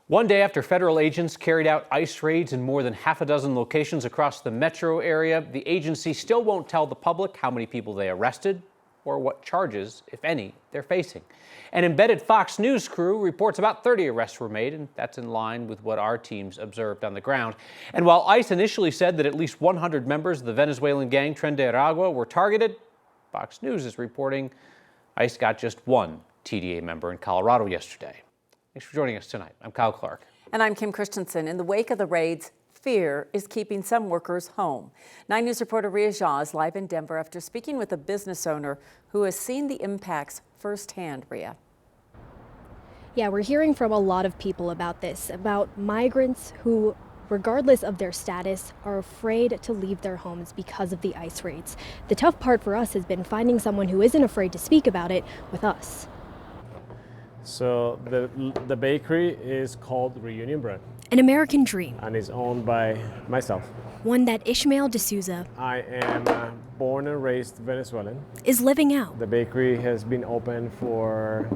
One day after federal agents carried out ice raids in more than half a dozen locations across the metro area, the agency still won't tell the public how many people they arrested or what charges, if any, they're facing. An embedded Fox News crew reports about 30 arrests were made, and that's in line with what our teams observed on the ground. And while ICE initially said that at least 100 members of the Venezuelan gang Tren de Aragua were targeted, Fox News is reporting ICE got just one TDA member in Colorado yesterday. Thanks for joining us tonight. I'm Kyle Clark. And I'm Kim Christensen. In the wake of the raids, fear is keeping some workers home. 9 News reporter Ria Jha is live in Denver after speaking with a business owner who has seen the impacts firsthand. Ria. Yeah, we're hearing from a lot of people about this, about migrants who, regardless of their status, are afraid to leave their homes because of the ice raids. The tough part for us has been finding someone who isn't afraid to speak about it with us. So the bakery is called Reunion Bread. An American dream. And is owned by myself. One that Ishmael D'Souza, I am born and raised Venezuelan, is living out. The bakery has been open for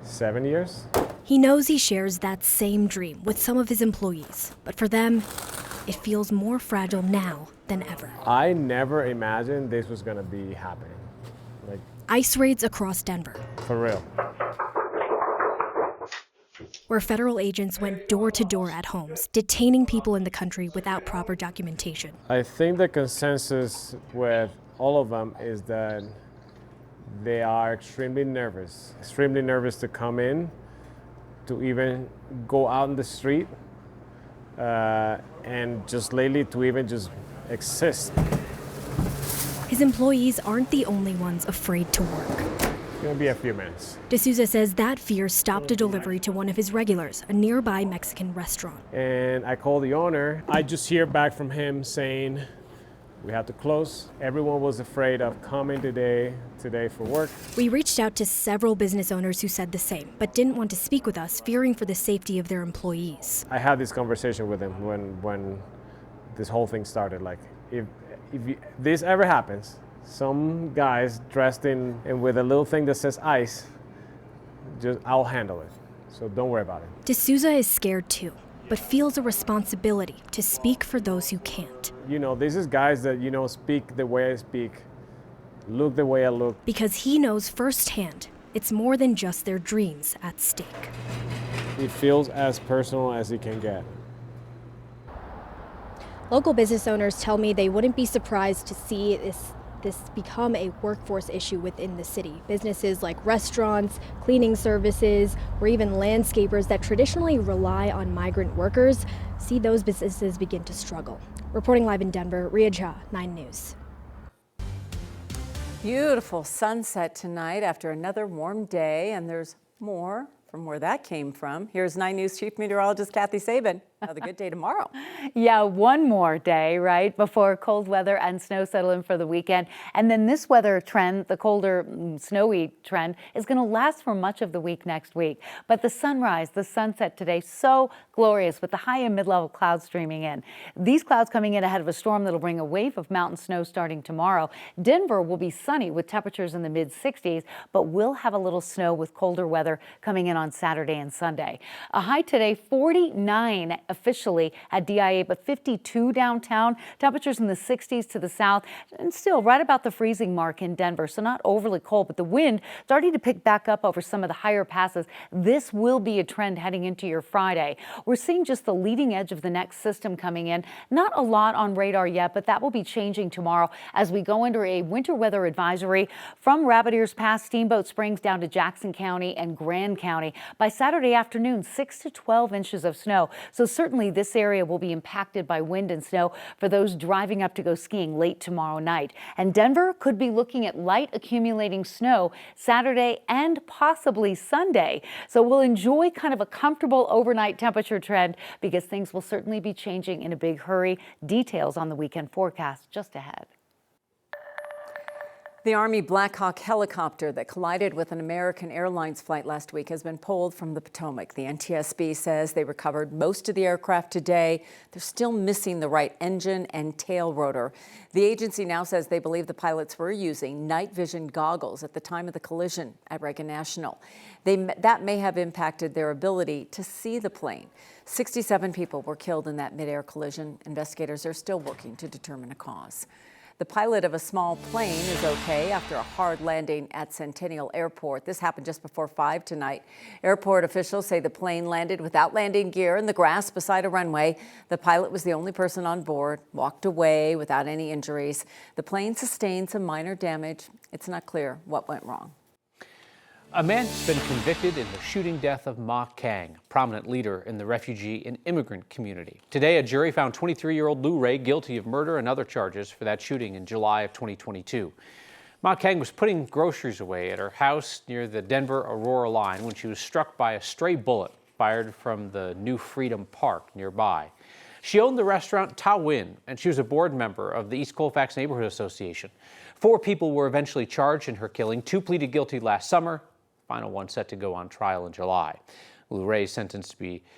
7 years. He knows he shares that same dream with some of his employees, but for them, it feels more fragile now than ever. I never imagined this was gonna be happening. Ice raids across Denver. For real. Where federal agents went door to door at homes, detaining people in the country without proper documentation. I think the consensus with all of them is that they are extremely nervous to come in, to even go out in the street, and just lately to even just exist. His employees aren't the only ones afraid to work. It's gonna be a few minutes. D'Souza says that fear stopped a delivery to one of his regulars, a nearby Mexican restaurant. And I called the owner. I just hear back from him saying, we have to close. Everyone was afraid of coming today for work. We reached out to several business owners who said the same, but didn't want to speak with us, fearing for the safety of their employees. I had this conversation with him when this whole thing started. Like, if this ever happens, some guys dressed in and with a little thing that says ICE, I'll handle it. So don't worry about it. D'Souza is scared too, but feels a responsibility to speak for those who can't. You know, this is guys that, speak the way I speak, look the way I look. Because he knows firsthand, it's more than just their dreams at stake. It feels as personal as it can get. Local business owners tell me they wouldn't be surprised to see this become a workforce issue within the city. Businesses like restaurants, cleaning services, or even landscapers that traditionally rely on migrant workers see those businesses begin to struggle. Reporting live in Denver, Ria Jha, 9 News. Beautiful sunset tonight after another warm day, and there's more from where that came from. Here's 9 News Chief Meteorologist Kathy Sabin. Another good day tomorrow. Yeah, one more day, right, before cold weather and snow settle in for the weekend. And then this weather trend, the colder, snowy trend, is going to last for much of the week next week. But the sunrise, the sunset today, so glorious with the high and mid-level clouds streaming in. These clouds coming in ahead of a storm that'll bring a wave of mountain snow starting tomorrow. Denver will be sunny with temperatures in the mid-60s, but will have a little snow with colder weather coming in on Saturday and Sunday. A high today, 49 officially at DIA, but 52 downtown. Temperatures in the 60s to the south, and still right about the freezing mark in Denver, so not overly cold, but the wind starting to pick back up over some of the higher passes. This will be a trend heading into your Friday. We're seeing just the leading edge of the next system coming in. Not a lot on radar yet, but that will be changing tomorrow as we go under a winter weather advisory from Rabbit Ears past Steamboat Springs down to Jackson County and Grand County. By Saturday afternoon, 6 to 12 inches of snow. So certainly this area will be impacted by wind and snow for those driving up to go skiing late tomorrow night. And Denver could be looking at light accumulating snow Saturday and possibly Sunday. So we'll enjoy kind of a comfortable overnight temperature trend because things will certainly be changing in a big hurry. Details on the weekend forecast just ahead. The Army Black Hawk helicopter that collided with an American Airlines flight last week has been pulled from the Potomac. The NTSB says they recovered most of the aircraft today. They're still missing the right engine and tail rotor. The agency now says they believe the pilots were using night vision goggles at the time of the collision at Reagan National. That may have impacted their ability to see the plane. 67 people were killed in that mid-air collision. Investigators are still working to determine a cause. The pilot of a small plane is okay after a hard landing at Centennial Airport. This happened just before 5 tonight. Airport officials say the plane landed without landing gear in the grass beside a runway. The pilot was the only person on board, walked away without any injuries. The plane sustained some minor damage. It's not clear what went wrong. A man has been convicted in the shooting death of Ma Kang, a prominent leader in the refugee and immigrant community. Today, a jury found 23-year-old Lou Ray guilty of murder and other charges for that shooting in July of 2022. Ma Kang was putting groceries away at her house near the Denver-Aurora line when she was struck by a stray bullet fired from the New Freedom Park nearby. She owned the restaurant Ta Win, and she was a board member of the East Colfax Neighborhood Association. 4 people were eventually charged in her killing. 2 pleaded guilty last summer. Final one set to go on trial in July. Lou Ray is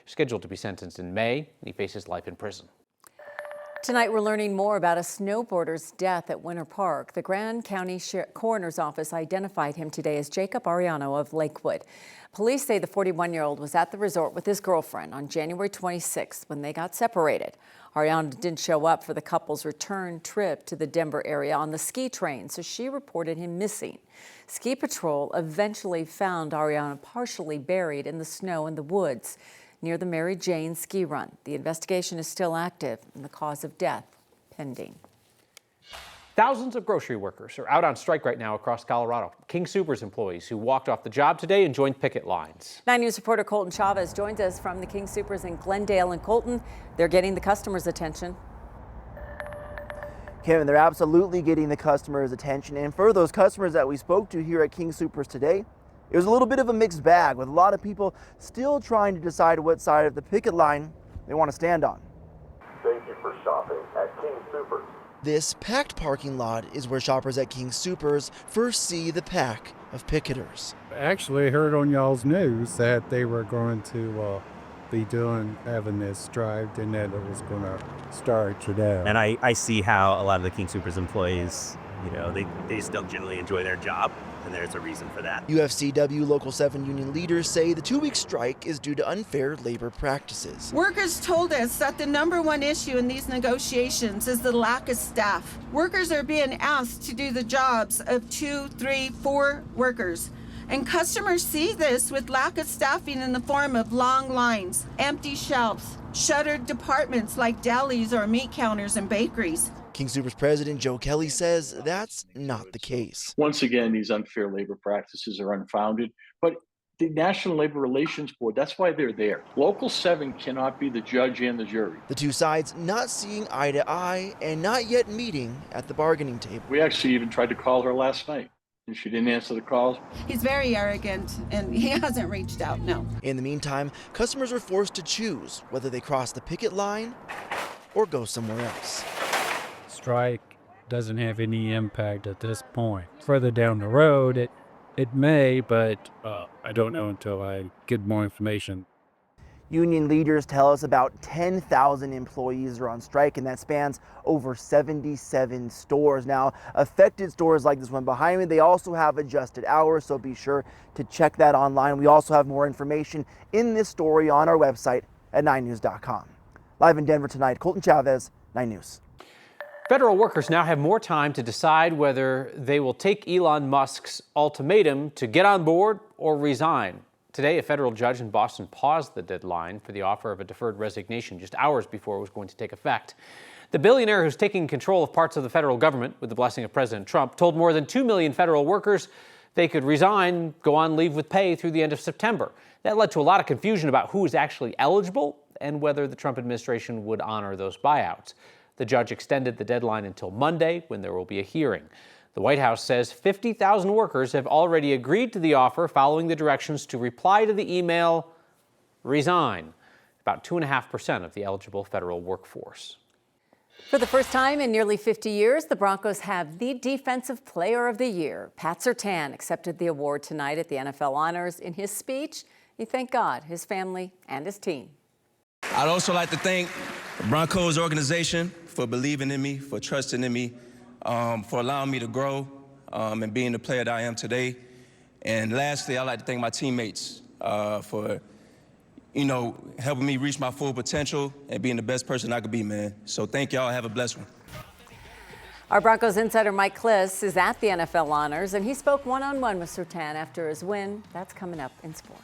scheduled to be sentenced in May, and he faces life in prison. Tonight, we're learning more about a snowboarder's death at Winter Park. The Grand County Coroner's Office identified him today as Jacob Ariano of Lakewood. Police say the 41-year-old was at the resort with his girlfriend on January 26th when they got separated. Ariano didn't show up for the couple's return trip to the Denver area on the ski train, so she reported him missing. Ski Patrol eventually found Ariano partially buried in the snow in the woods near the Mary Jane ski run. The investigation is still active and the cause of death pending. Thousands of grocery workers are out on strike right now across Colorado. King Soopers employees who walked off the job today and joined picket lines. 9 News reporter Colton Chavez joins us from the King Soopers in Glendale. And Colton, they're getting the customers' attention. Kevin, they're absolutely getting the customers' attention. And for those customers that we spoke to here at King Soopers today, it was a little bit of a mixed bag, with a lot of people still trying to decide what side of the picket line they want to stand on. Thank you for shopping at King Soopers. This packed parking lot is where shoppers at King Soopers first see the pack of picketers. Actually heard on y'all's news that they were going to be having this strike and that it was going to start today. And I see how a lot of the King Soopers employees, they still generally enjoy their job, and there's a reason for that. UFCW Local 7 union leaders say the 2-week strike is due to unfair labor practices. Workers told us that the #1 issue in these negotiations is the lack of staff. Workers are being asked to do the jobs of 2, 3, 4 workers. And customers see this with lack of staffing in the form of long lines, empty shelves, shuttered departments like delis or meat counters and bakeries. King Soopers President Joe Kelly says that's not the case. Once again, these unfair labor practices are unfounded, but the National Labor Relations Board, that's why they're there. Local 7 cannot be the judge and the jury. The two sides not seeing eye to eye and not yet meeting at the bargaining table. We actually even tried to call her last night, and she didn't answer the calls. He's very arrogant, and he hasn't reached out, no. In the meantime, customers are forced to choose whether they cross the picket line or go somewhere else. Strike doesn't have any impact at this point. Further down the road, it may, but I don't know until I get more information. Union leaders tell us about 10,000 employees are on strike, and that spans over 77 stores. Now, affected stores like this one behind me, they also have adjusted hours, so be sure to check that online. We also have more information in this story on our website at 9news.com. Live in Denver tonight, Colton Chavez, 9 News. Federal workers now have more time to decide whether they will take Elon Musk's ultimatum to get on board or resign. Today, a federal judge in Boston paused the deadline for the offer of a deferred resignation just hours before it was going to take effect. The billionaire who's taking control of parts of the federal government with the blessing of President Trump told more than 2 million federal workers they could resign, go on leave with pay through the end of September. That led to a lot of confusion about who is actually eligible and whether the Trump administration would honor those buyouts. The judge extended the deadline until Monday, when there will be a hearing. The White House says 50,000 workers have already agreed to the offer following the directions to reply to the email, resign, about 2.5% of the eligible federal workforce. For the first time in nearly 50 years, the Broncos have the Defensive Player of the Year. Pat Surtain accepted the award tonight at the NFL Honors. In his speech, he thanked God, his family, and his team. I'd also like to thank the Broncos organization for believing in me, for trusting in me, for allowing me to grow and being the player that I am today. And lastly, I'd like to thank my teammates for helping me reach my full potential and being the best person I could be, man. So thank y'all. Have a blessed one. Our Broncos insider Mike Kliss is at the NFL Honors, and he spoke one-on-one with Surtain after his win. That's coming up in sport.